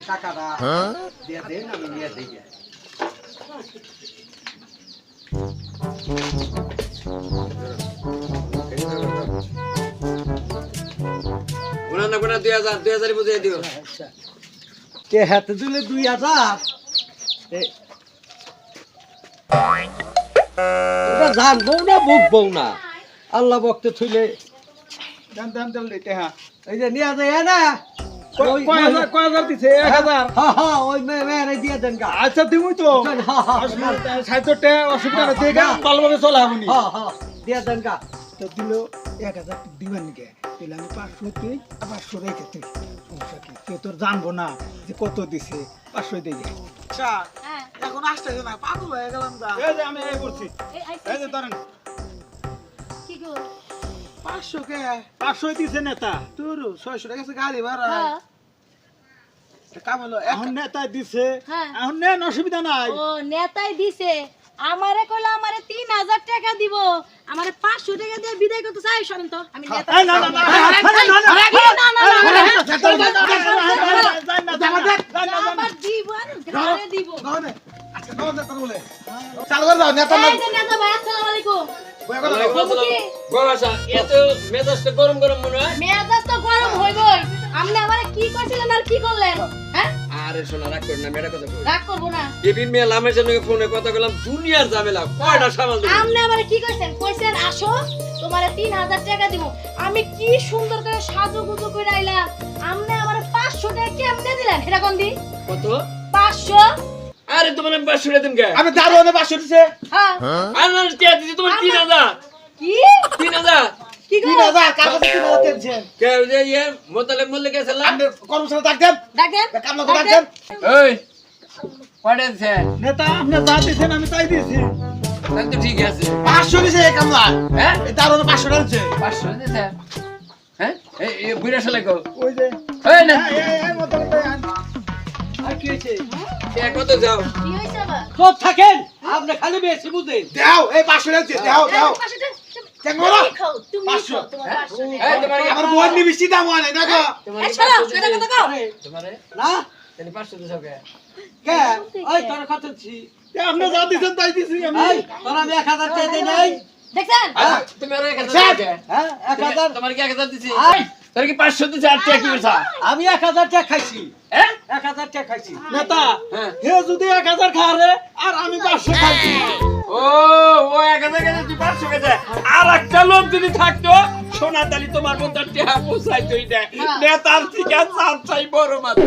টাকাটা দিয়ে দেন আমি নিয়ে দিই গুনা না গুনা 2000 বুঝিয়ে দিও। আচ্ছা কে হাতে দিলে 2000 এটা জানবো না বুঝবো না আল্লাহ বকতে থইলে দাম দাম দাম লইতে হ্যাঁ এই যে নিয়ে যায় না কয় হাজার দিছে 1000 হ্যাঁ হ্যাঁ ওই মেয়েরে দিয়ে দেন গা আচ্ছা দিমুই তো হ্যাঁ হ্যাঁ সাইতটা অসুবিধা না দেখা ভালোভাবে চলা হবনি হ্যাঁ হ্যাঁ দিয়ে দেন গা তো দিল 1000 দিবেন কে তাহলে আমি 500 তুই 500 রেখে তুই সমস্যা কি তুই তোর জানবো না যে কত দিছে 500 দিয়ে আচ্ছা এখন আসতেছে না পাগল হয়ে গেলাম দা এই যে আমি এই করছি এই যে ধরেন কি গো 500 কে 500 দিছে নেতা তোর 600 টাকা গাড়ি ভাড়া হ্যাঁ কাম হলো এখন নেতা দিছে হ্যাঁ। এখন নেন অসুবিধা নাই ও নেতাই দিছে আমারে কইলো আমারে 3000 টাকা দিব আমারে 500 টাকা দিয়ে বিদায় করতে চাই শুনুন তো আমি নেতা এই না না না আবার দিব ঘরে দিব চালু করে দাও নেতা এই যে নেতা ভাই আসসালামু আলাইকুম গরমা এত মেজাজটা গরম গরম মনে হয়। মেজাজ তো গরম হইবই আপনি আমারে কি কইছিলেন আর কি করলেন হ্যাঁ আরে শোনা রাগ কর না মেয়েটা কথা কই। রাগ করব না এবি মেয়ে লামের জন্য ফোনে কথা বললাম দুনিয়ার ঝামেলা কয়টা সামাল দেব। আপনি আমারে কি কইছেন কইছেন আসো তোমারে 3000 টাকা দিব আমি কি সুন্দর করে সাজুগুজু করে আইলাম আপনি আমারে 500 টাকা কেমনে দিলেন এটা কোন দি কত? 500 আরে তোমার আমি 500 টাকা দিম কে? আমি দারোয়ানে 500 দিছে হ্যাঁ আর না টিয়া দিছি তোমার 3000 কি 3000 কি গো 3000 কার কাছে 3000 দিয়েছেন কে ওই যে ইয়ে মোতালেব মল্লিক গেছিলাম। আপনি কর্মচারী ডাক দেন ডাক দেন কাম না ডাক দেন ওই কয়টা দিছে? নেতা আপনি যা দিয়েছেন আমি তাই দিয়েছি তাহলে তো ঠিক আছে। 500 দিছে কামলা হ্যাঁ এই দারোয়ানে 500 টাকা দিছে 500 দিছে। হ্যাঁ এই বুড়া শালা কো ওই যে এই না এই মত আর কি হয়েছে কে কত যাও কি হইছে আবার সব থাকেন আপনি খালি বেশি বুঝেন দাও এই 500 টাকা দিছে দাও দাও কেমন হলো? তুমি 500 খাও তোমার 500 এই তোমার আমার বোন নি বেশি দাম হয় না গো তোমার এই শালা কথা কথা কও তোমারে না তাহলে 500 দিছো কে? কে ওই তোর কত ছি আপনি যা দিয়েছেন তাই দিয়েছি আমি এই তোর আমি 1000 টাকা দেই নাই দেখছেন তুমি আর 1000 দিছো কে? হ্যাঁ 1000 তোমার কি 1000 দিছি? আই তোর কি 500 দিছে আর টাকা কি করছ? আমি 1000 টাকা খাইছি হ্যাঁ 1000 টাকা খাইছি নেতা হ্যাঁ। হে যদি 1000 খারে আর আমি 500 খাইছি ও 1000 গেছে তুই 500 গেছে আর একটা লোক যদি থাকতো সোনা তালি তোমার মতো টাকা পৌঁছাইতোই না নেতার থেকে চাপ চাই বড় মাত্র